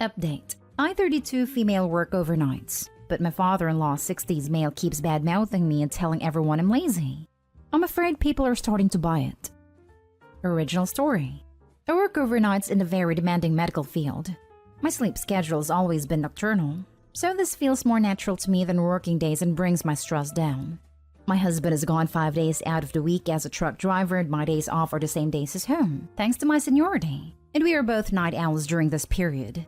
Update. I, 32, female, work overnights, but my father-in-law, 60s male, keeps bad-mouthing me and telling everyone I'm lazy. I'm afraid people are starting to buy it. Original story. I work overnights in a very demanding medical field. My sleep schedule has always been nocturnal, so this feels more natural to me than working days and brings my stress down. My husband is gone 5 days out of the week as a truck driver, and my days off are the same days as home, thanks to my seniority, and we are both night owls during this period.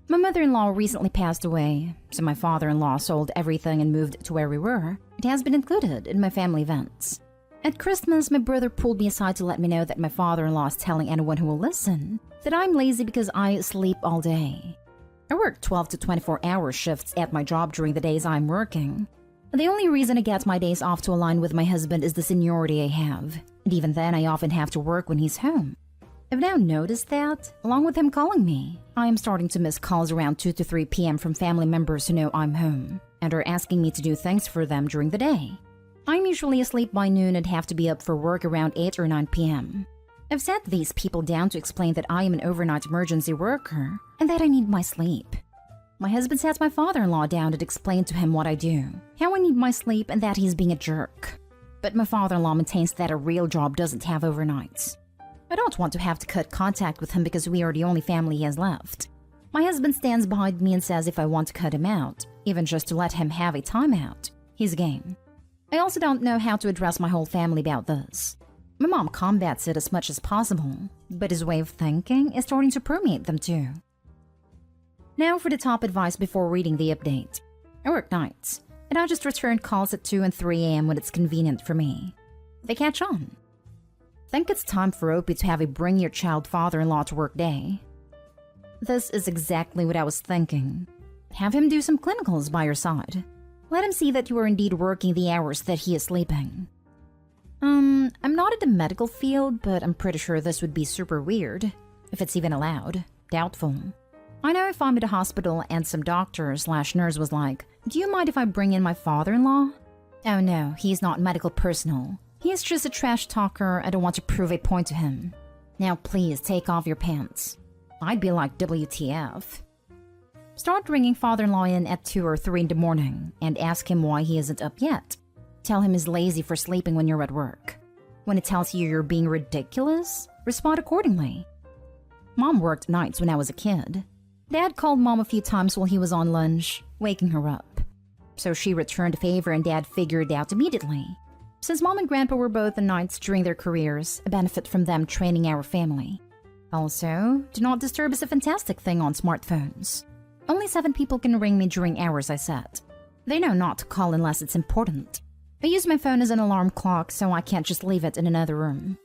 My mother-in-law recently passed away, so my father-in-law sold everything and moved to where we were. It has been included in my family events. At Christmas, my brother pulled me aside to let me know that my father-in-law is telling anyone who will listen that I'm lazy because I sleep all day. I work 12 to 24-hour shifts at my job during the days I'm working. The only reason I get my days off to align with my husband is the seniority I have, and even then I often have to work when he's home. I've now noticed that, along with him calling me, I am starting to miss calls around 2 to 3 p.m. from family members who know I'm home and are asking me to do things for them during the day. I'm usually asleep by noon and have to be up for work around 8 or 9 p.m. I've sat these people down to explain that I am an overnight emergency worker and that I need my sleep. My husband sat my father-in-law down and explained to him what I do, how I need my sleep, and that he's being a jerk. But my father-in-law maintains that a real job doesn't have overnights. I don't want to have to cut contact with him because we are the only family he has left. My husband stands behind me and says if I want to cut him out, even just to let him have a timeout, he's game. I also don't know how to address my whole family about this. My mom combats it as much as possible, but his way of thinking is starting to permeate them too. Now for the top advice before reading the update. I work nights, and I just return calls at 2 and 3 a.m. when it's convenient for me. They catch on. Think it's time for Opie to have a bring your child father-in-law to work day. This is exactly what I was thinking. Have him do some clinicals by your side. Let him see that you are indeed working the hours that he is sleeping. I'm not in the medical field, but I'm pretty sure this would be super weird, if it's even allowed. Doubtful. I know if I'm at a hospital and some doctor/nurse was like, "Do you mind if I bring in my father-in-law?" Oh no, he's not medical personnel. He's just a trash talker. I don't want to prove a point to him. Now please take off your pants. I'd be like, WTF. Start ringing father-in-law in at 2 or 3 in the morning and ask him why he isn't up yet. Tell him he's lazy for sleeping when you're at work. When it tells you you're being ridiculous, respond accordingly. Mom worked nights when I was a kid. Dad called Mom a few times while he was on lunch, waking her up. So she returned the favor and Dad figured it out immediately. Since Mom and Grandpa were both on nights during their careers, a benefit from them training our family. Also, do not disturb is a fantastic thing on smartphones. Only 7 people can ring me during hours I set. They know not to call unless it's important. I use my phone as an alarm clock so I can't just leave it in another room.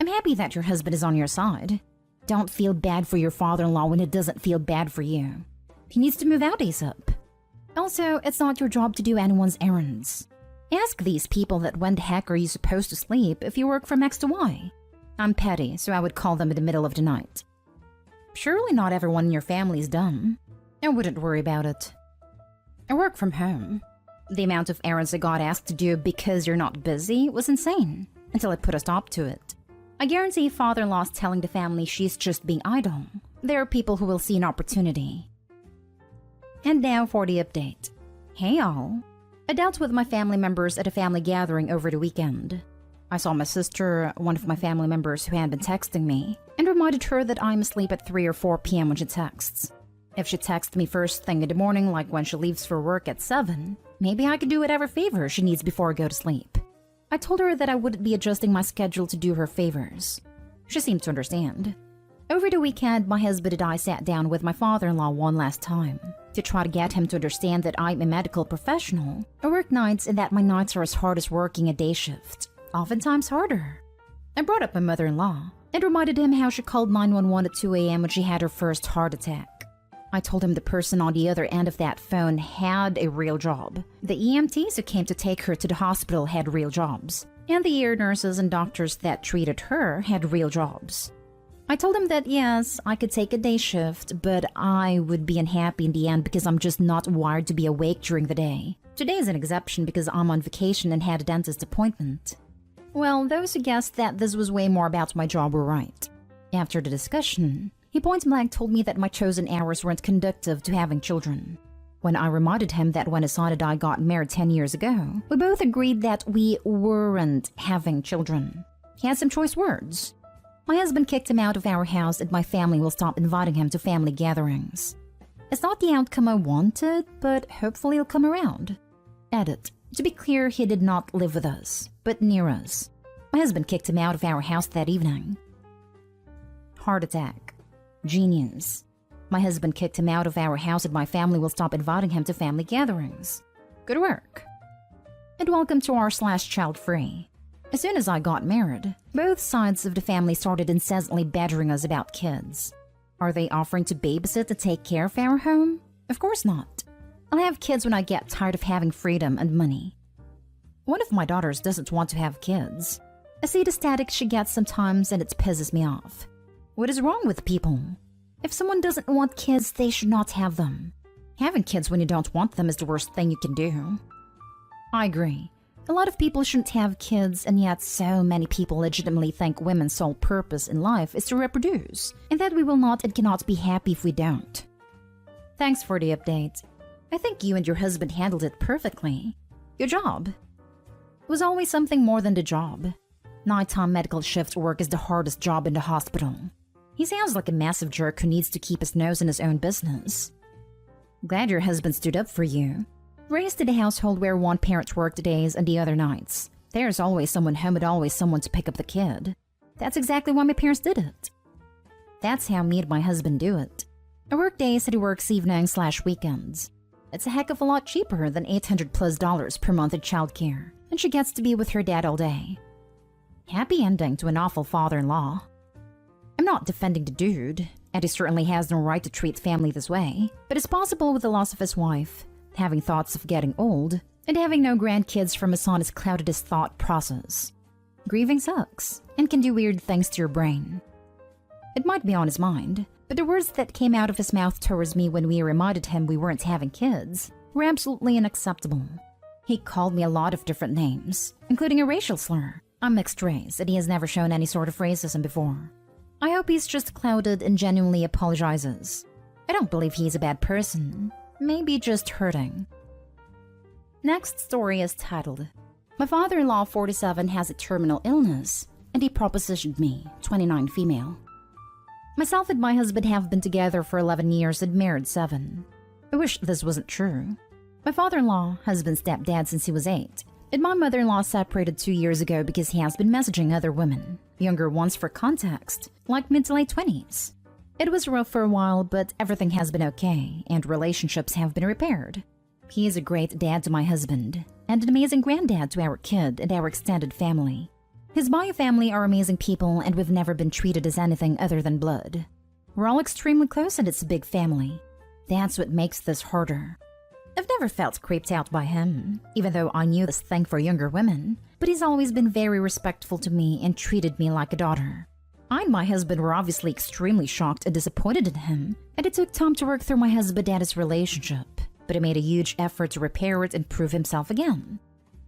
I'm happy that your husband is on your side. Don't feel bad for your father-in-law when it doesn't feel bad for you. He needs to move out ASAP. Also, it's not your job to do anyone's errands. Ask these people that when the heck are you supposed to sleep if you work from X to Y. I'm petty, so I would call them in the middle of the night. Surely not everyone in your family is dumb. I wouldn't worry about it. I work from home. The amount of errands I got asked to do because you're not busy was insane, until I put a stop to it. I guarantee father-in-law's telling the family she's just being idle. There are people who will see an opportunity. And now for the update. Hey all. I dealt with my family members at a family gathering over the weekend. I saw my sister, one of my family members who had been texting me, and reminded her that I'm asleep at 3 or 4 p.m. when she texts. If she texts me first thing in the morning, like when she leaves for work at 7, maybe I could do whatever favor she needs before I go to sleep. I told her that I wouldn't be adjusting my schedule to do her favors. She seemed to understand. Over the weekend, my husband and I sat down with my father-in-law one last time to try to get him to understand that I'm a medical professional. I work nights and that my nights are as hard as working a day shift, oftentimes harder. I brought up my mother-in-law and reminded him how she called 911 at 2 a.m. when she had her first heart attack. I told him the person on the other end of that phone had a real job. The EMTs who came to take her to the hospital had real jobs, and the ear nurses and doctors that treated her had real jobs. I told him that yes, I could take a day shift, but I would be unhappy in the end because I'm just not wired to be awake during the day. Today is an exception because I'm on vacation and had a dentist appointment. Well, those who guessed that this was way more about my job were right. After the discussion, He point-blank told me that my chosen hours weren't conducive to having children. When I reminded him that when his son and I got married 10 years ago, we both agreed that we weren't having children. He had some choice words. My husband kicked him out of our house and my family will stop inviting him to family gatherings. It's not the outcome I wanted, but hopefully it'll come around. Edit. To be clear, he did not live with us, but near us. My husband kicked him out of our house that evening. Heart attack. Genius. My husband kicked him out of our house and my family will stop inviting him to family gatherings. Good work. And welcome to r/child-free. As soon as I got married, both sides of the family started incessantly badgering us about kids. Are they offering to babysit and take care of our home? Of course not. I'll have kids when I get tired of having freedom and money. One of my daughters doesn't want to have kids. I see the static she gets sometimes and it pisses me off. What is wrong with people? If someone doesn't want kids, they should not have them. Having kids when you don't want them is the worst thing you can do. I agree. A lot of people shouldn't have kids, and yet so many people legitimately think women's sole purpose in life is to reproduce, and that we will not and cannot be happy if we don't. Thanks for the update. I think you and your husband handled it perfectly. Good job. It was always something more than the job. Nighttime medical shift work is the hardest job in the hospital. He sounds like a massive jerk who needs to keep his nose in his own business. Glad your husband stood up for you. Raised in a household where one parent worked days and the other nights. There's always someone home and always someone to pick up the kid. That's exactly why my parents did it. That's how me and my husband do it. I work days and he works evenings/weekends. It's a heck of a lot cheaper than $800+ per month in childcare, and she gets to be with her dad all day. Happy ending to an awful father-in-law. I'm not defending the dude, and he certainly has no right to treat family this way, but it's possible with the loss of his wife, having thoughts of getting old, and having no grandkids from his son has clouded his thought process. Grieving sucks, and can do weird things to your brain. It might be on his mind, but the words that came out of his mouth towards me when we reminded him we weren't having kids were absolutely unacceptable. He called me a lot of different names, including a racial slur. I'm mixed race, and he has never shown any sort of racism before. I hope he's just clouded and genuinely apologizes. I don't believe he's a bad person. Maybe just hurting. Next story is titled, My father-in-law, 47, has a terminal illness, and he propositioned me, 29 female. Myself and my husband have been together for 11 years and married 7. I wish this wasn't true. My father-in-law has been stepdad since he was 8, and my mother-in-law separated 2 years ago because he has been messaging other women, younger ones for context, like mid to late 20s. It was rough for a while, but everything has been okay, and relationships have been repaired. He is a great dad to my husband, and an amazing granddad to our kid and our extended family. His bio family are amazing people, and we've never been treated as anything other than blood. We're all extremely close, and it's a big family. That's what makes this harder. I've never felt creeped out by him, even though I knew this thing for younger women, but he's always been very respectful to me and treated me like a daughter. I and my husband were obviously extremely shocked and disappointed in him, and it took time to work through my husband and his relationship, but he made a huge effort to repair it and prove himself again.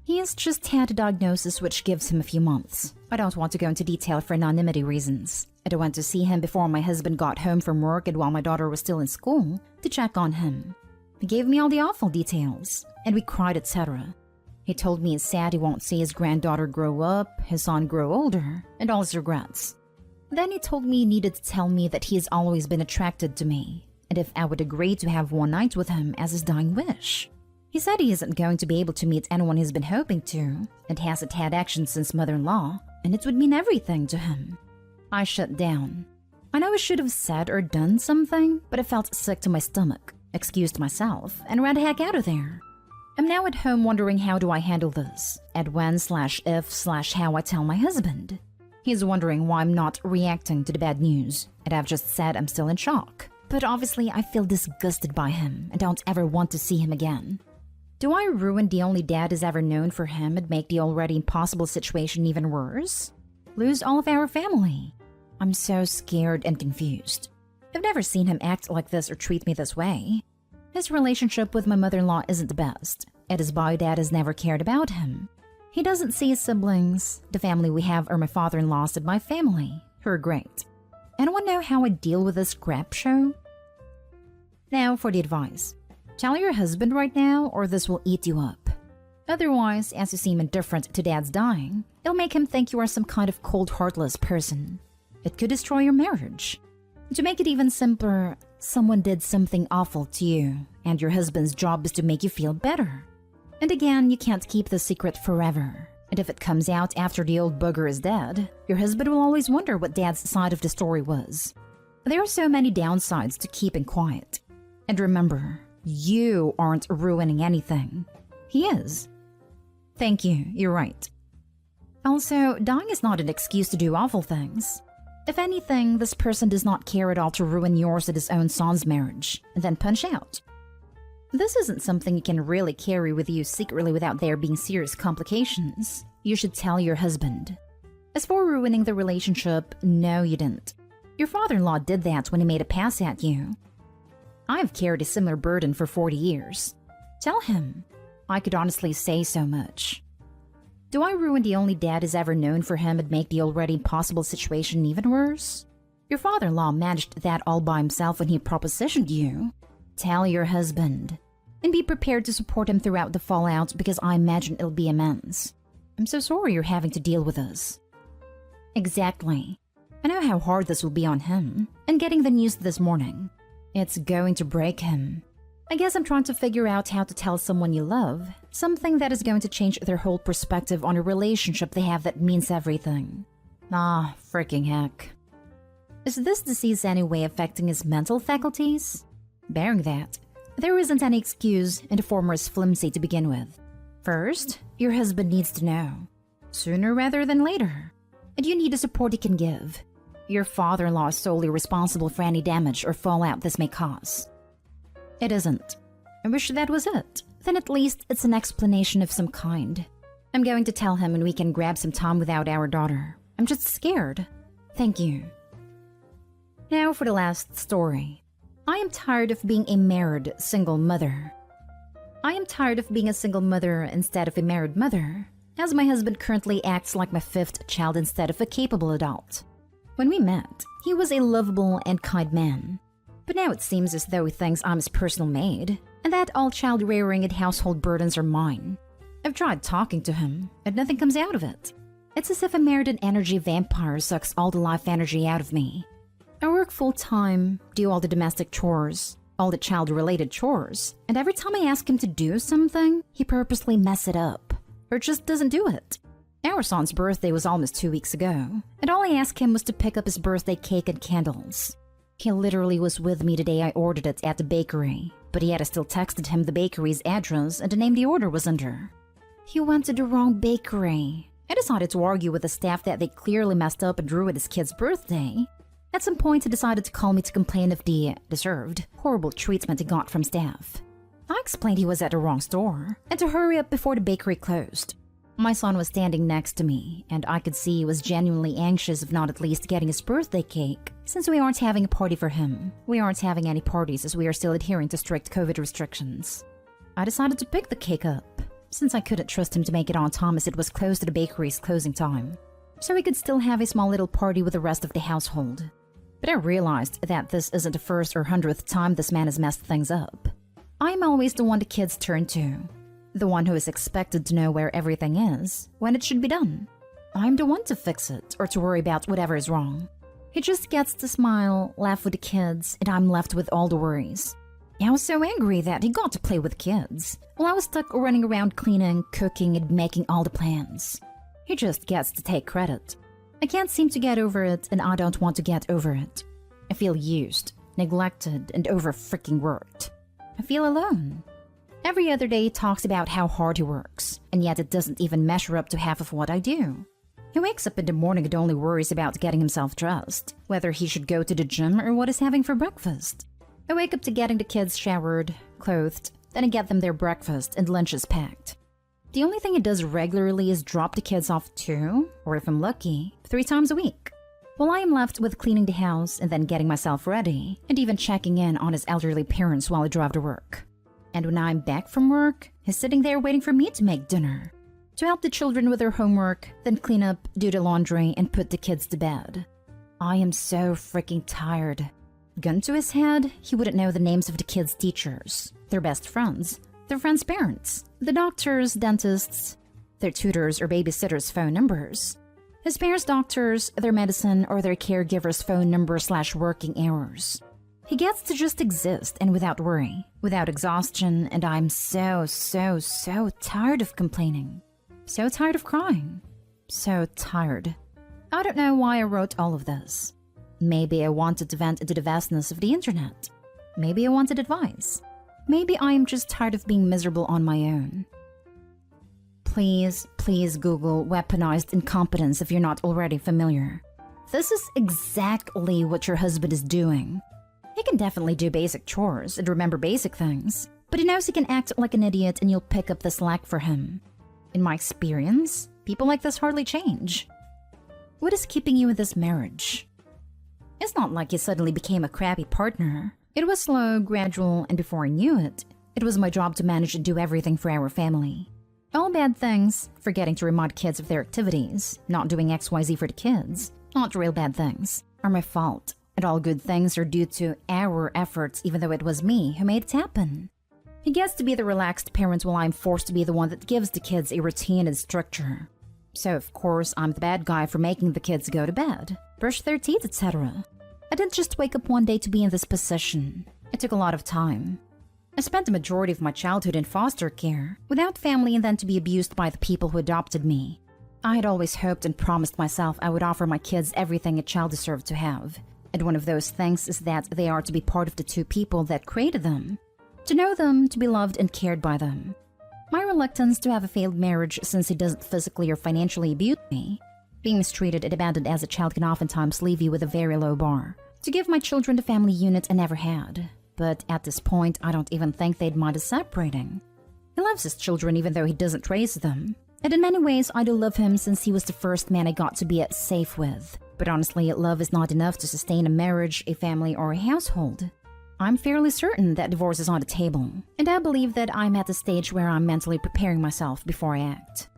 He has just had a diagnosis which gives him a few months. I don't want to go into detail for anonymity reasons. I went to see him before my husband got home from work and while my daughter was still in school to check on him. He gave me all the awful details, and we cried, etc. He told me it's sad he won't see his granddaughter grow up, his son grow older, and all his regrets. Then he told me he needed to tell me that he has always been attracted to me, and if I would agree to have one night with him as his dying wish. He said he isn't going to be able to meet anyone he's been hoping to, and hasn't had action since mother-in-law, and it would mean everything to him. I shut down. I know I should have said or done something, but I felt sick to my stomach, excused myself, and ran the heck out of there. I'm now at home wondering how do I handle this, and when/if/how I tell my husband. He's wondering why I'm not reacting to the bad news, and I've just said I'm still in shock. But obviously I feel disgusted by him and don't ever want to see him again. Do I ruin the only dad he's ever known for him and make the already impossible situation even worse? Lose all of our family? I'm so scared and confused. I've never seen him act like this or treat me this way. His relationship with my mother-in-law isn't the best, and his bio dad has never cared about him. He doesn't see his siblings. The family we have are my father-in-law's and my family, who are great. Anyone know how I deal with this crap show? Now for the advice. Tell your husband right now or this will eat you up. Otherwise, as you seem indifferent to dad's dying, it'll make him think you are some kind of cold, heartless person. It could destroy your marriage. To make it even simpler, someone did something awful to you, and your husband's job is to make you feel better. And again, you can't keep the secret forever. And if it comes out after the old bugger is dead, your husband will always wonder what dad's side of the story was. There are so many downsides to keeping quiet. And remember, you aren't ruining anything. He is. Thank you, you're right. Also, dying is not an excuse to do awful things. If anything, this person does not care at all to ruin yours and his own son's marriage, and then punch out. This isn't something you can really carry with you secretly without there being serious complications. You should tell your husband. As for ruining the relationship, no you didn't. Your father-in-law did that when he made a pass at you. I've carried a similar burden for 40 years. Tell him. I could honestly say so much. Do I ruin the only dad he's ever known for him and make the already impossible situation even worse? Your father-in-law managed that all by himself when he propositioned you. Tell your husband. And be prepared to support him throughout the fallout because I imagine it'll be immense. I'm so sorry you're having to deal with this. Exactly. I know how hard this will be on him. And getting the news this morning. It's going to break him. I guess I'm trying to figure out how to tell someone you love something that is going to change their whole perspective on a relationship they have that means everything. Ah, freaking heck. Is this disease anyway affecting his mental faculties? Bearing that, there isn't any excuse and the former is flimsy to begin with. First, your husband needs to know. Sooner rather than later. And you need the support he can give. Your father-in-law is solely responsible for any damage or fallout this may cause. It isn't. I wish that was it. Then at least it's an explanation of some kind. I'm going to tell him and we can grab some time without our daughter. I'm just scared. Thank you. Now for the last story. I am tired of being a married single mother. I am tired of being a single mother instead of a married mother, as my husband currently acts like my fifth child instead of a capable adult. When we met, he was a lovable and kind man. But now it seems as though he thinks I'm his personal maid, and that all child rearing and household burdens are mine. I've tried talking to him, and nothing comes out of it. It's as if a married and energy vampire sucks all the life energy out of me. I work full-time, do all the domestic chores, all the child-related chores, and every time I ask him to do something, he purposely messes it up, or just doesn't do it. Our son's birthday was almost 2 weeks ago, and all I asked him was to pick up his birthday cake and candles. He literally was with me the day I ordered it at the bakery, but yet I still texted him the bakery's address and the name the order was under. He went to the wrong bakery. I decided to argue with the staff that they clearly messed up and ruined his kid's birthday. At some point, he decided to call me to complain of the deserved, horrible treatment he got from staff. I explained he was at the wrong store, and to hurry up before the bakery closed. My son was standing next to me, and I could see he was genuinely anxious of not at least getting his birthday cake. Since we aren't having a party for him, we aren't having any parties as we are still adhering to strict COVID restrictions. I decided to pick the cake up, since I couldn't trust him to make it on time as it was close to the bakery's closing time, so we could still have a small little party with the rest of the household. But I realized that this isn't the first or 100th time this man has messed things up. I'm always the one the kids turn to. The one who is expected to know where everything is, when it should be done. I'm the one to fix it, or to worry about whatever is wrong. He just gets to smile, laugh with the kids, and I'm left with all the worries. I was so angry that he got to play with kids, while I was stuck running around cleaning, cooking, and making all the plans. He just gets to take credit. I can't seem to get over it, and I don't want to get over it. I feel used, neglected, and over-freaking worked. I feel alone. Every other day he talks about how hard he works, and yet it doesn't even measure up to half of what I do. He wakes up in the morning and only worries about getting himself dressed, whether he should go to the gym or what he's having for breakfast. I wake up to getting the kids showered, clothed, then I get them their breakfast and lunches packed. The only thing he does regularly is drop the kids off 2, or if I'm lucky, 3 times a week. While I am left with cleaning the house and then getting myself ready, and even checking in on his elderly parents while I drive to work. And when I'm back from work, he's sitting there waiting for me to make dinner, to help the children with their homework, then clean up, do the laundry, and put the kids to bed. I am so freaking tired. Gun to his head, he wouldn't know the names of the kids' teachers, their best friends, their friends' parents, the doctors, dentists, their tutors or babysitters' phone numbers, his parents' doctors, their medicine, or their caregiver's phone number/working hours. He gets to just exist and without worry, without exhaustion, and I'm so tired of complaining. So tired of crying. So tired. I don't know why I wrote all of this. Maybe I wanted to vent into the vastness of the internet. Maybe I wanted advice. Maybe I am just tired of being miserable on my own. Please Google weaponized incompetence if you're not already familiar. This is exactly what your husband is doing. He can definitely do basic chores and remember basic things, but he knows he can act like an idiot and you'll pick up the slack for him. In my experience, people like this hardly change. What is keeping you in this marriage? It's not like you suddenly became a crappy partner. It was slow, gradual, and before I knew it, it was my job to manage and do everything for our family. All bad things, forgetting to remind kids of their activities, not doing XYZ for the kids, not real bad things, are my fault. And all good things are due to our efforts, even though it was me who made it happen. He gets to be the relaxed parent while I'm forced to be the one that gives the kids a routine and structure. So of course I'm the bad guy for making the kids go to bed, brush their teeth, etc. I didn't just wake up one day to be in this position. It took a lot of time. I spent the majority of my childhood in foster care, without family, and then to be abused by the people who adopted me. I had always hoped and promised myself I would offer my kids everything a child deserved to have. And one of those things is that they are to be part of the two people that created them. To know them, to be loved and cared by them. My reluctance to have a failed marriage since he doesn't physically or financially abuse me. Being mistreated and abandoned as a child can oftentimes leave you with a very low bar. To give my children the family unit I never had. But at this point, I don't even think they'd mind us separating. He loves his children even though he doesn't raise them. And in many ways, I do love him since he was the first man I got to be safe with. But honestly, love is not enough to sustain a marriage, a family, or a household. I'm fairly certain that divorce is on the table, and I believe that I'm at the stage where I'm mentally preparing myself before I act.